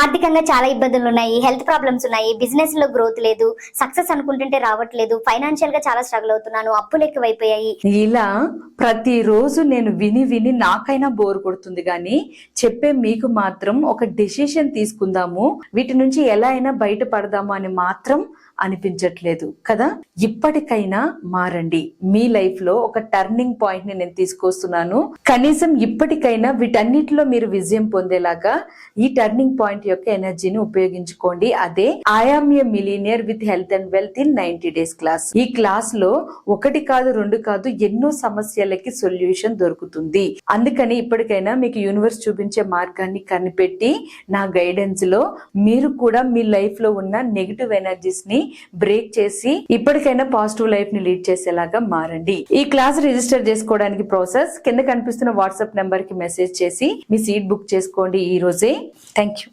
ఆర్థికంగా చాలా ఇబ్బందులు ఉన్నాయి, హెల్త్ ప్రాబ్లమ్స్ ఉన్నాయి, బిజినెస్ లో గ్రోత్ లేదు, సక్సెస్ అనుకుంటుంటే రావట్లేదు, ఫైనాన్షియల్ గా చాలా స్ట్రగుల్ అవుతున్నాను, అప్పులు ఎక్కువైపోయాయి. ఇలా ప్రతిరోజు నేను విని నాకైనా బోర్ కొడుతుంది, కానీ చెప్పే మీకు మాత్రం ఒక డెసిషన్ తీసుకుందాము, వీటి నుంచి ఎలా అయినా బయటపడదాము అని మాత్రం అనిపించట్లేదు కదా. ఇప్పటికైనా మారండి. మీ లైఫ్ లో ఒక టర్నింగ్ పాయింట్ ని నేను తీసుకొస్తున్నాను. కనీసం ఇప్పటికైనా వీటన్నిటిలో మీరు విజయం పొందేలాగా ఈ టర్నింగ్ పాయింట్ యొక్క ఎనర్జీని ఉపయోగించుకోండి. అదే I am a millionaire with health and wealth in 90 days class. ఈ క్లాస్ లో ఒకటి కాదు, రెండు కాదు, ఎన్నో సమస్యలకి సొల్యూషన్ దొరుకుతుంది. అందుకని ఇప్పటికైనా మీకు యూనివర్స్ చూపించే మార్గాన్ని కనిపెట్టి నా గైడెన్స్ లో మీరు కూడా మీ లైఫ్ లో ఉన్న నెగిటివ్ ఎనర్జీస్ ని బ్రేక్ చేసి ఇప్పటికైనా పాజిటివ్ లైఫ్ ని లీడ్ చేసేలాగా మారండి. ఈ క్లాస్ రిజిస్టర్ చేసుకోవడానికి ప్రాసెస్ కింద కనిపిస్తున్న వాట్సాప్ నెంబర్ కి మెసేజ్ చేసి మీ సీట్ బుక్ చేసుకోండి ఈ రోజే. Thank you.